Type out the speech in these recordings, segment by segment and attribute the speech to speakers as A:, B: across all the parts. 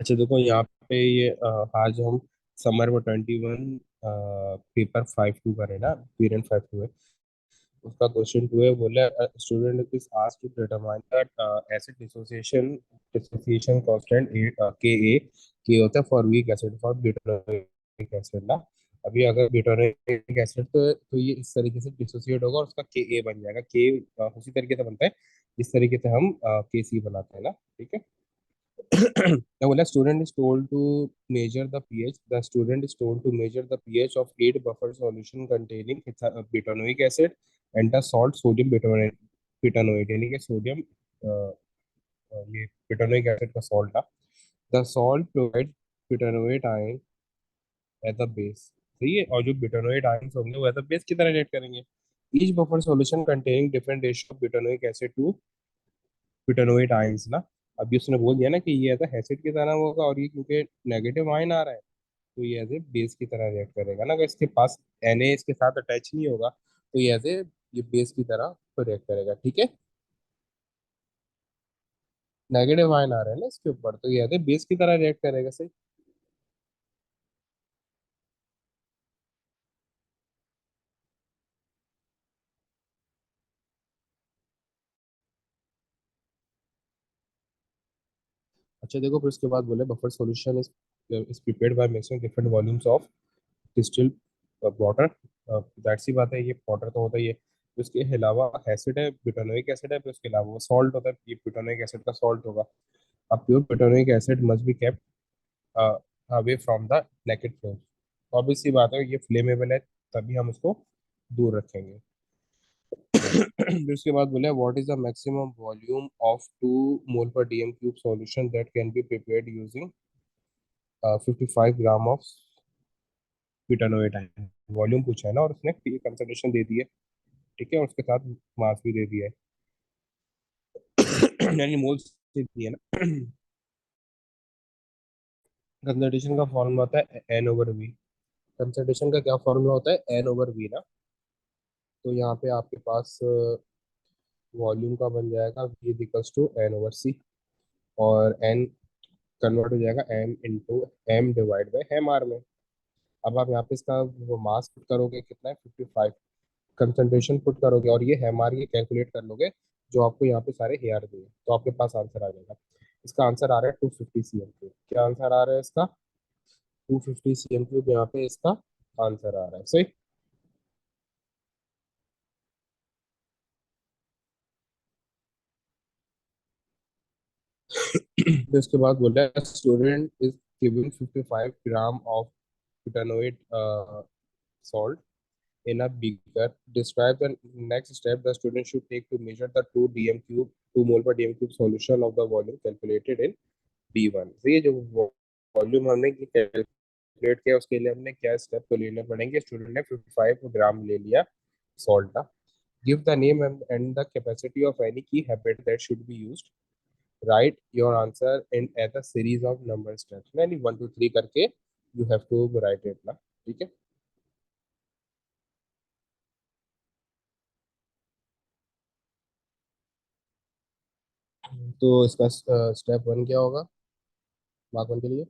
A: अच्छा देखो यहाँ पे ये आज हम समर 21 पेपर 5 2 करें ना, पीरियड 5 2 है। उसका क्वेश्चन 2 है, बोले student is asked to determine that acid dissociation constant K a के होता है for weak acid for butanoic acid ना। अभी अगर ब्यूटानोइक एसिड तो ये इस तरीके से डिसोसिएट होगा और उसका के ए बन जाएगा। के उसी तरीके से बनता है जिस तरीके से हम के सी बनाते हैं ना, ठीक है। Now, when a student is told to measure the pH, the student is told to measure the pH of 8 buffer solution containing butanoic acid and the salt sodium butanoate यानी कि सोडियम ये butanoic acid का salt था। The salt provides butanoate ion as a base। सही है, और जो butanoate ions होंगे वो एज अ बेस की तरह रिएक्ट करेंगे। Each buffer solution containing different ratio of butanoic acid to butanoate ions ना। अभी उसने बोल दिया ना कि ये एज एसिड की तरह होगा, और ये क्योंकि नेगेटिव आयन आ रहा है तो ये एज ए बेस की तरह रिएक्ट करेगा ना। अगर इसके पास Na इसके साथ अटैच नहीं होगा तो ये एज ए ये बेस की तरह तो रिएक्ट करेगा, ठीक है। नेगेटिव आयन आ रहा है ना इसके ऊपर तो ये एज ए बेस की तरह रिएक्ट करेगा, सही। अच्छा देखो, फिर उसके बाद बोले buffer solution is prepared by mixing different volumes of distil water. दैट सी बात है, ये वाटर तो होता ही है। उसके अलावा एसिड है, ब्यूटानोइक एसिड है, फिर उसके अलावा वो सॉल्ट होता है, ये ब्यूटानोइक एसिड का सॉल्ट होगा। अब pure butanoic acid must be kept away from the naked flame. तो obvious सी बात है, ये फ्लेमेबल है तभी हम उसको दूर रखेंगे। फिर उसके बाद बोले what is the maximum volume of 2 mole per dm cube solution that can be prepared using 55 gram of butanoate ion. Volume पूछा है ना, और उसने कंसंट्रेशन दे दी है, ठीक है, और उसके साथ मास भी दे दिया है। यानी मोल्स दे दिए ना। कंसंट्रेशन का फॉर्मूला होता है एन ओवर वी। कंसंट्रेशन का क्या फॉर्मूला होता है, एन ओवर वी ना। तो यहाँ पे आपके पास वॉल्यूम का बन जाएगा V equals to N over C, और एन कन्वर्ट हो जाएगा M into M divide by M R में। अब आप यहाँ पे इसका वो मास पुट करोगे, कितना है 55। कंसंट्रेशन पुट करोगे और ये एम आर ये कैलकुलेट कर लोगे, जो आपको यहाँ पे सारे ए आर दिए, तो आपके पास आंसर आ जाएगा। इसका आंसर आ रहा है 250 cm क्यूब। क्या आंसर आ रहा है इसका, 250 cm क्यूब यहाँ पे इसका आंसर आ रहा है, सही। तो इसके बाद बोल रहा है student is giving 55 gram of butanoate salt in a beaker. Describe the next step the student should take to measure the 2 dm cube 2 mole per dm cube solution of the volume calculated in B1। तो ये जो volume हमने calculate किया उसके लिए हमने क्या step तो लेने पड़ेंगे। स्टूडेंट ने 55 ग्राम ले लिया सॉल्ट का। Give the name and the capacity of any key habit that should be used. Write your answer in as a series of number steps, यानी 1 2 3 करके you have to write it ना, ठीक है। तो इसका स्टेप 1 क्या होगा, मार्क 1 के लिए।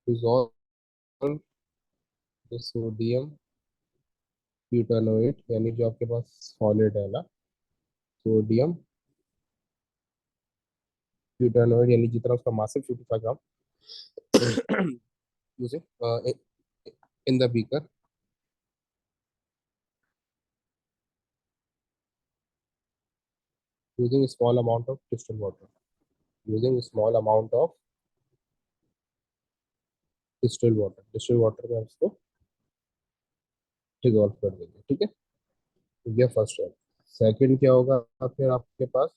A: डिसॉल्व द सोडियम ब्यूटानोएट, यानी जो आपके पास सॉलिड है ना, सोडियम ब्यूटानोएट यानी जितना उसका मास है 55 gram, using in the beaker using small amount of distilled water. Using small amount of distilled water में हम इसको डिजोल्व कर देंगे, ठीक है। तो ये फर्स्ट है। सेकंड क्या होगा फिर आपके पास,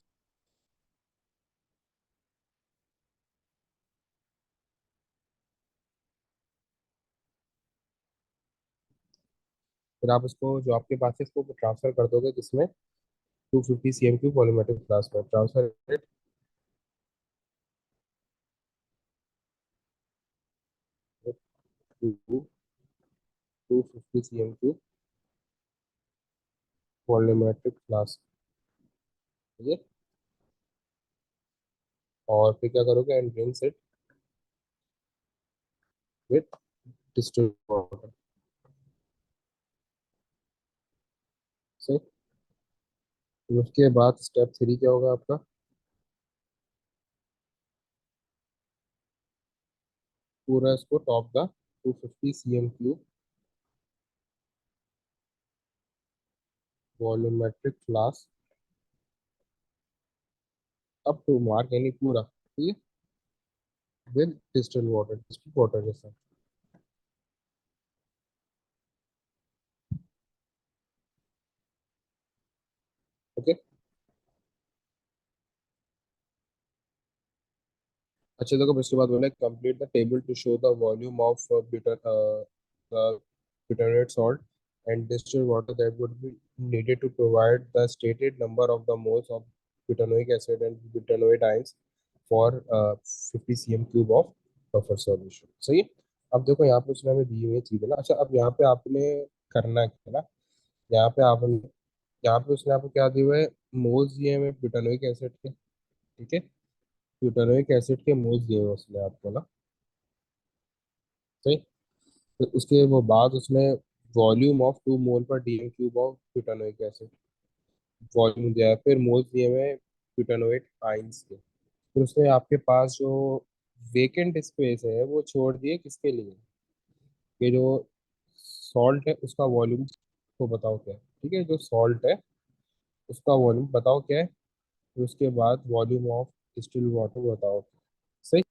A: फिर आप इसको जो आपके पास है इसको ट्रांसफर कर दोगे किसमें, 250 cm क्यूब वॉल्यूमेट्रिक फ्लास्क में transfer it to 250 cm cube volumetric flask, ठीक है। और फिर क्या करोगे, and rinse it with distilled water. सही। फिर उसके बाद स्टेप 3 क्या होगा आपका? पूरा इसको top the 250 cm³ volumetric flask up to mark, यानी पूरा, ठीक है, with distilled water, distilled water के साथ। ओके। अच्छा देखो, फिर उसके बाद बोला complete the table to show the volume of bitternate salt and distilled water that would be needed to provide the stated number of the moles of butanoic acid and butanoate ions for 50 cm³ of buffer solution। सही है। अब देखो यहाँ पे उसने हमें दी हुई है चीजें ना। अच्छा, अब यहाँ पे आपने करना क्या है ना, यहाँ पे आपने, यहाँ पे उसने आपको क्या दिए हुए है, मोल्स दिए हुए ब्यूटानोइक एसिड के, ठीक है, ब्यूटानोइक एसिड के मोल्स दिए हुए उसने आपको ना। सही। तो उसके वो बाद उसमें वॉल्यूम ऑफ 2 मोल पर DM³ of butanoic acid volume दिया है, फिर मोल्स दिए हुए ब्यूटानोइट आइंस के। फिर उसमें आपके पास जो वेकेंट स्पेस है वो छोड़ दिए किसके लिए, ये जो सॉल्ट है उसका वॉल्यूम को बताओ क्या है, ठीक है, जो सॉल्ट है उसका वॉल्यूम बताओ क्या है, फिर उसके बाद वॉल्यूम ऑफ डिस्टिल वाटर बताओ। सही।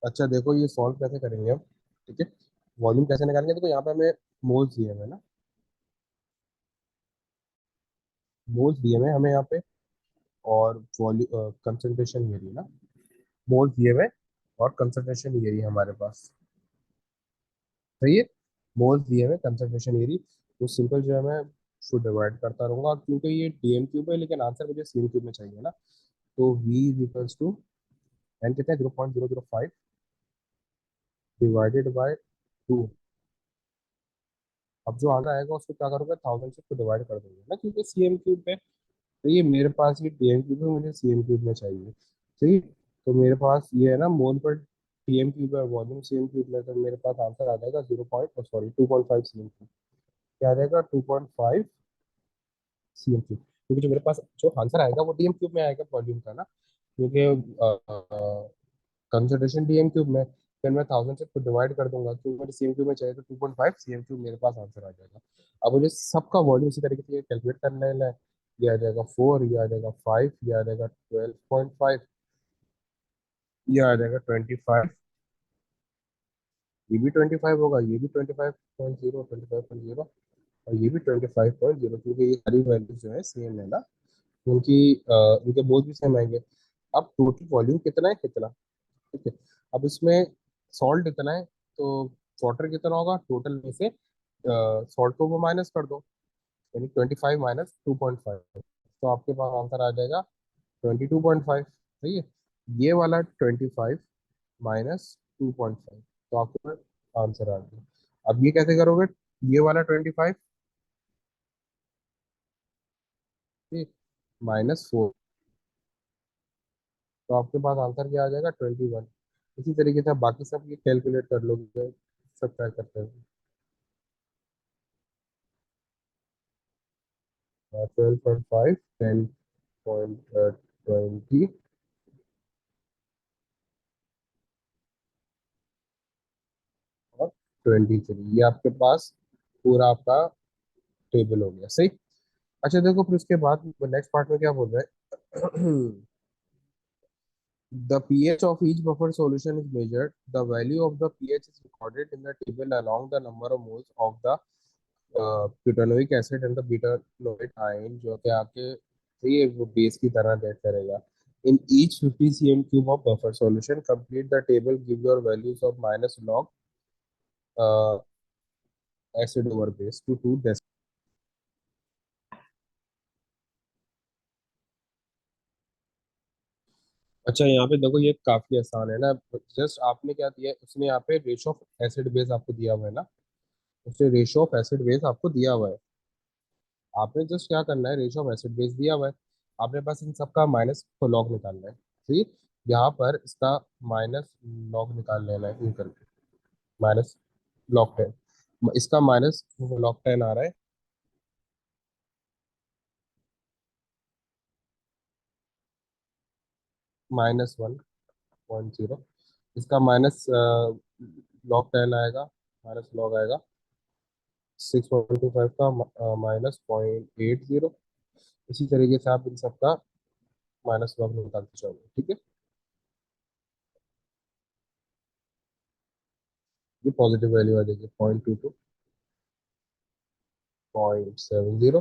A: अच्छा देखो, ये सॉल्व कैसे करेंगे हम, ठीक है, वॉल्यूम कैसे निकालेंगे, देखो यहाँ पे हमें मोल्स दिए हुए हैं ना, मोल्स दिए हुए हैं हमें यहाँ पे, और वॉल्यूम कंसंट्रेशन ये रही है ना, मोल्स दिए हुए हैं और कंसंट्रेशन ये रही है हमारे पास। सही है। मोल्स दिए हुए, कंसंट्रेशन ये रही। तो सिंपल जो है मैं उसको डिवाइड करता रहूंगा, क्योंकि ये DM³ है लेकिन आंसर मुझे CM³ में चाहिए ना। तो V is equals to, N कितना है, 0.005 डिवाइडेड बाय 2। अब जो आंसर आएगा उसको क्या करोगे, 1000 से तो डिवाइड कर दोगे ना, क्योंकि CM³ है। तो ये मेरे पास ये DM³ है, मुझे CM³ में चाहिए। सही। तो मेरे पास ये है ना, मोल पर DM³ है, वॉल्यूम CM³ में, तो मेरे पास आंसर आ जाएगा 2.5 CM³। क्या आ जाएगा, 2.5 CM³, क्योंकि जो मेरे पास जो आंसर आएगा वो DM³ में आएगा वॉल्यूम का ना, क्योंकि कंसंट्रेशन DM³ में। फिर मैं 1000 से डिवाइड कर दूंगा, क्योंकि मुझे CM³ में चाहिए, तो 2.5 CM³ मेरे पास आंसर आ जाएगा। अब मुझे सबका वॉल्यूम इसी तरीके से कैलकुलेट कर लेना है। ये आ जाएगा 4, ये आ जाएगा 5, ये आ जाएगा 12.5, ये आ जाएगा 25, ये भी 25 होगा, ये भी 25.0, और ये भी 25.0, क्योंकि ये सारी वैल्यूज जो है सेम है ना, उनकी उनके बोथ भी सेम आएंगे। अब टोटल वॉल्यूम कितना है, कितना, ठीक है। अब इसमें सॉल्ट इतना है, तो वाटर कितना होगा टोटल में से, सॉल्ट को वो माइनस कर दो, यानी 25 माइनस 2.5, तो आपके पास आंसर आ जाएगा 22.5। सही है। ये वाला 25 माइनस 2.5, तो आपके पास आंसर आ गया। अब ये कैसे करोगे, ये वाला 25, ठीक, -4, तो आपके पास आंसर क्या आ जाएगा, 21। इसी तरीके से आप बाकी सब ये कैलकुलेट कर लोगे, सब ट्राई करते हैं। 12.5, 10.20 और 23, ये आपके पास पूरा आपका टेबल हो गया। सही। अच्छा देखो, फिर उसके बाद नेक्स्ट पार्ट में क्या बोल रहा है, the pH of each buffer solution is measured. The value of the pH is recorded in the table along the number of moles of the butanoic acid and the butanoic ion, जो कि आपके, तो ये वो base की तरह डेट करेगा। In each 50 cm³ of buffer solution complete the table, give your values of minus log acid over base to 2 decimal. अच्छा यहाँ पे देखो, ये काफी आसान है ना, जस्ट आपने क्या दिया है, उसने यहाँ पे रेशो ऑफ एसिड बेस आपको दिया हुआ है ना, उसने रेशियो ऑफ एसिड बेस आपको दिया हुआ है। आपने जस्ट क्या करना है, रेशियो ऑफ एसिड बेस दिया हुआ है, आपने बस इन सबका माइनस लॉग निकालना है। ठीक, यहाँ पर इसका माइनस लॉग निकाल लेना है यूं करके, माइनस लॉग 10, इसका माइनस लॉग 10 आ रहा है, -1.0, इसका माइनस लॉग 10 आएगा, माइनस लॉग आएगा 6.25 का, -0.80। इसी तरीके से आप इन सबका माइनस लॉग निकालते जाओगे। ठीक है, ये पॉजिटिव वैल्यू आ जाएगी 0.22, 0.70,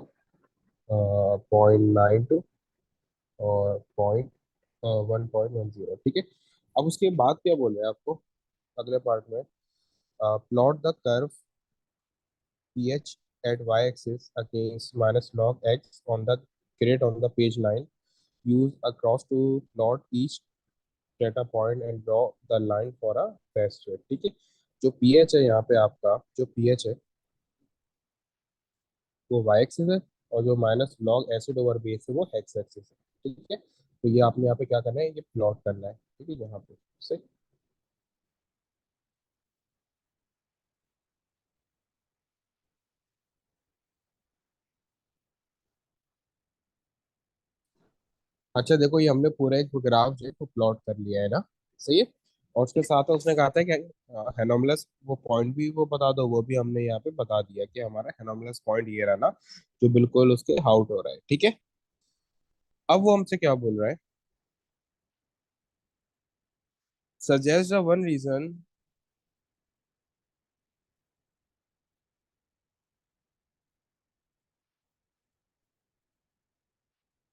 A: 0.92 और 1.10। ठीक है, अब उसके बाद क्या बोल रहे हैं आपको अगले पार्ट में, plot the curve pH at y-axis against minus log x on the grid on the page 9. Use a cross to plot each data point and draw the line for a best rate। ठीक है, जो pH है यहाँ पे आपका, जो pH है वो y एक्सिस है, और जो minus log acid over base है वो x एक्सिस है। ठीक है, तो ये आपने यहाँ पे क्या करना है, ये प्लॉट करना है। ठीक है, यहाँ पे से, अच्छा देखो, ये हमने पूरा एक ग्राफ जो है वो प्लॉट कर लिया है ना, सही है। और उसके साथ में उसने कहा था कि हेनोमलस वो पॉइंट भी वो बता दो, वो भी हमने यहाँ पे बता दिया कि हमारा हेनोमलस पॉइंट ये रहा ना, जो बिल्कुल उसके आउट हो रहा है। ठीक है, अब वो हमसे क्या बोल रहा है, सजेस्ट द वन रीजन।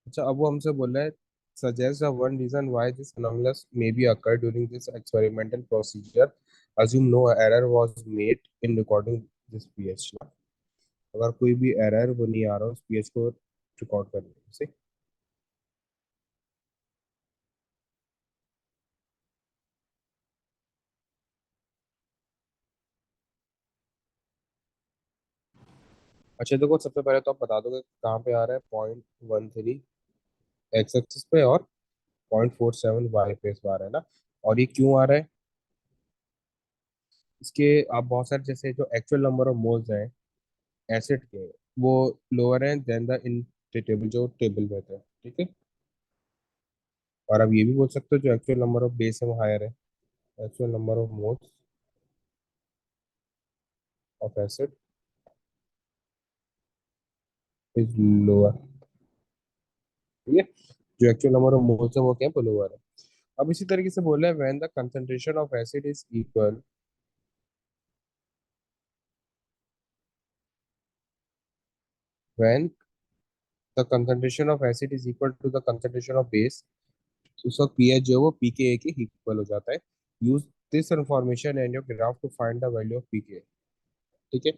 A: अच्छा, अब वो हमसे बोल रहा है, suggest the one reason why this anomalous may be occur during this experimental procedure, assume no error was made in recording this pH ना। अगर कोई भी एरर वो नहीं आ रहा उस पीएच को रिकॉर्ड करने से। अच्छा देखो, सबसे पहले तो आप बता दोगे कहाँ पे आ रहा है, 0.13 एक्स एक्सिस पे, और 0.47 वाई पे आ रहा है ना। और ये क्यों आ रहा है, इसके आप बहुत सारे जैसे जो एक्चुअल नंबर ऑफ मोल्स हैं एसिड के, वो लोअर हैं देन द इन टेबल, जो टेबल में थे। ठीक है, और आप ये भी बोल सकते हो जो एक्चुअल नंबर ऑफ बेस है वो हायर है, actual number of moles of acid is lower. ठीक है, जो एक्चुअल नंबर ऑफ मोल्स है वो क्या है, लोअर है। अब इसी तरीके से बोला है when the concentration of acid is equal, when the concentration of acid is equal to the concentration of base, उस वक्त पीएच जो है वो पीके के इक्वल हो जाता है। Use this information and your graph to find the value of pK. ठीक है,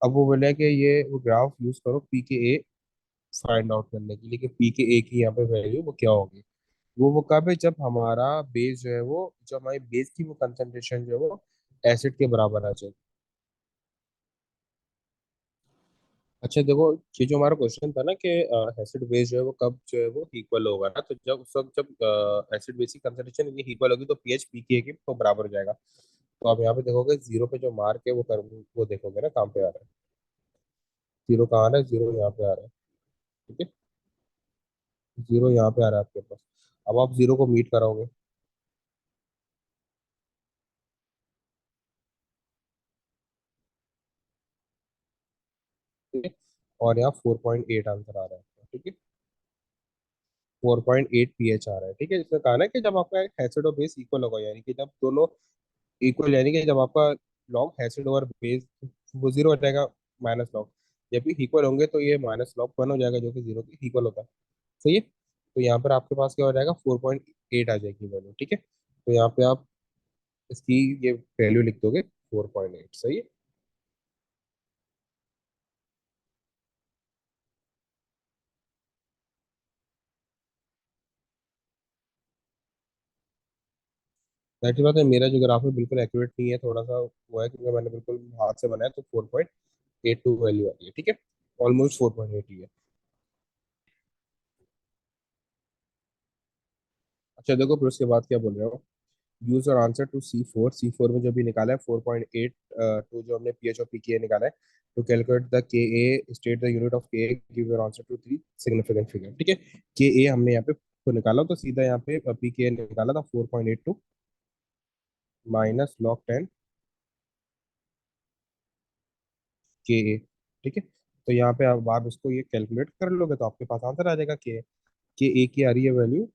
A: अब वो बोला है कि ये वो ग्राफ यूज करो पीके फाइंड आउट करने के लिए कि पीके की यहाँ पे वैल्यू वो क्या होगी। वो कब है, जब हमारा बेस जो है वो, जब हमारी बेस की वो कंसंट्रेशन जो है वो एसिड के बराबर आ जाए। अच्छा देखो, ये जो हमारा क्वेश्चन था ना कि एसिड बेस जो है वो कब जो है वो इक्वल होगा ना, तो जब उस वक्त जब एसिड बेस की कंसंट्रेशन ये इक्वल होगी तो पीएच पीके के तो बराबर हो जाएगा। तो आप यहाँ पे देखोगे जीरो पे जो मार्क है वो कर, वो देखोगे ना कहाँ पे आ रहा है, जीरो कहाँ आ रहा है, जीरो यहाँ पे आ रहा है। ठीक है, जीरो यहाँ पे आ रहा है आपके पास। अब आप जीरो को मीट कराओगे, ठीक है, और यहाँ 4.8 आंसर आ रहा है। ठीक है, 4.8 पीएच आ रहा है। ठीक है, इसमें कहा ना कि जब आपका एसिड और बेस इक्वल होगा, यानी कि जब दोनों इक्वल, यानी कि जब आपका लॉग एसिड और बेस वो जीरो हो जाएगा, माइनस लॉग जब भी इक्वल होंगे तो ये -log 1 हो जाएगा, जो कि जीरो के इक्वल होता है। सही है, तो यहाँ पर आपके पास क्या हो जाएगा, 4.8 आ जाएगी वैल्यू। ठीक है, तो यहाँ पे आप इसकी ये वैल्यू लिख दोगे 4.8। सही है, एक्चुअली बात है, मेरा जो ग्राफ है बिल्कुल एक्यूरेट नहीं है, थोड़ा सा वो है क्योंकि मैंने बिल्कुल हाथ से बनाया, तो 4.82 वैल्यू आ रही है, ठीक है। ऑलमोस्ट 4.8 ही है। अच्छा देखो, फिर उसके बाद क्या बोल रहे हो। यूज और आंसर टू सी फोर में जो भी निकाला है 4.8, टू जो हमने पी एच और पी के निकाला है, to calculate the K a state the unit of K a, give your answer to three significant figure, ठीक है। के ए हमने यहाँ पे तो निकाला, तो सीधा यहाँ पे पी के निकाला था 4.82 माइनस log 10 के ए, ठीक है। तो यहाँ पे अब आप इसको ये कैलकुलेट कर लोगे तो आपके पास आंसर आ जाएगा के ए की आ रही है वैल्यू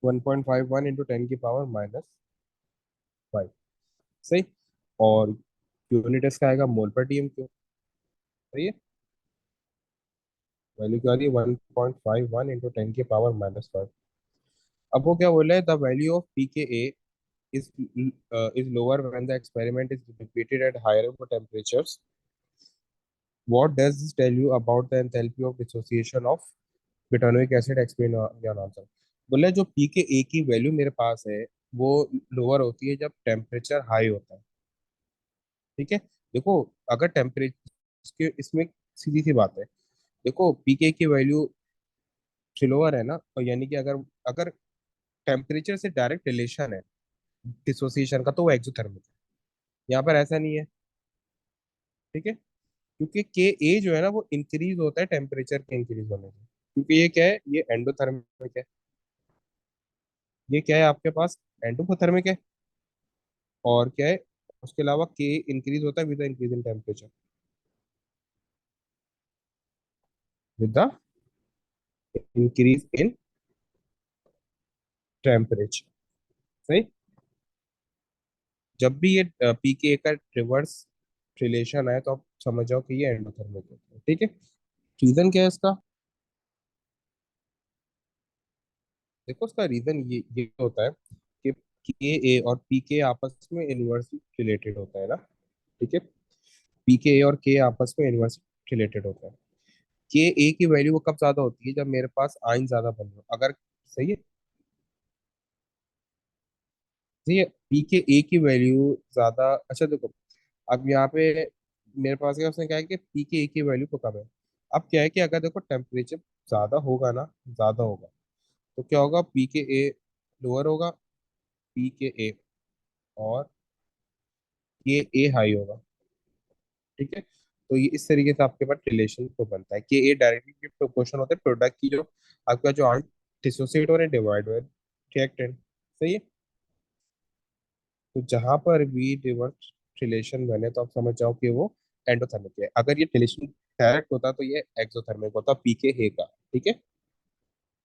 A: 1.51 इंटू 10 की पावर -5, सही। और यूनिट इसका आएगा मोल पर टीएम क्यू, सही है। वैल्यू क्या आ रही है 1.51 इंटू 10 की पावर -5। अब वो क्या बोला है, द वैल्यू ऑफ पी के ए is is lower when the experiment is repeated at higher temperatures. What does this tell you about the enthalpy of dissociation of butanoic acid? Explain your answer. बोले जो P के ए की value मेरे पास है वो lower होती है जब टेम्परेचर हाई होता है, ठीक है। देखो, अगर टेम्परेचर इसके इसमें सीधी सी बात है। देखो, पीके की वैल्यू लोअर है ना, और यानी कि अगर अगर टेम्परेचर से डायरेक्ट रिलेशन है डिसोसिएशन का, तो वो एक्सोथर्मिक है। यहाँ पर ऐसा नहीं है, ठीक है। क्योंकि के ए जो है ना वो इंक्रीज होता है टेम्परेचर के इंक्रीज होने से, क्योंकि ये क्या है, ये एंडोथर्मिक है। ये क्या है आपके पास, एंडोथर्मिक है। और क्या है, उसके अलावा के इंक्रीज होता है with the increase in temperature, with the increase in temperature, सही। जब भी ये पीके का रिवर्स रिलेशन है तो आप समझ जाओ कि ये एंडोथर्मिक होता है, ठीक है। रीजन क्या है इसका। देखो, उसका रीजन ये होता है कि के ए और पी के आपस में इनवर्सली रिलेटेड होता है ना, ठीक है। पी के ए और के आपस में इनवर्सली रिलेटेड होता है। के ए की वैल्यू वो कब ज्यादा होती है, जब मेरे पास आयन ज्यादा बन रहा हो, अगर सही है। सही है, पी के ए की वैल्यू ज्यादा, अच्छा देखो, अब यहाँ पे मेरे पास क्या, उसने कहा है कि पी के ए की वैल्यू को कम है। अब क्या है कि अगर देखो टेम्परेचर ज्यादा होगा ना, ज्यादा होगा, तो क्या होगा, पी के ए लोअर होगा, पी के ए और ये ए हाई होगा, ठीक है। तो ये इस तरीके से आपके पास रिलेशन तो बनता है कि ए डायरेक्टली प्रोपोर्शन होता है प्रोडक्ट की, जो आपका जो आर्म डिसोसिएट हो रहे हैं डिवाइड हो रिएक्टेंट, सही है। तो जहां पर भी रिवर्स रिलेशन बने तो आप समझ जाओ कि वो एंडोथर्मिक है। अगर ये रिलेशन डायरेक्ट होता तो ये एक्सोथर्मिक होता, पीके हे का, ठीक है।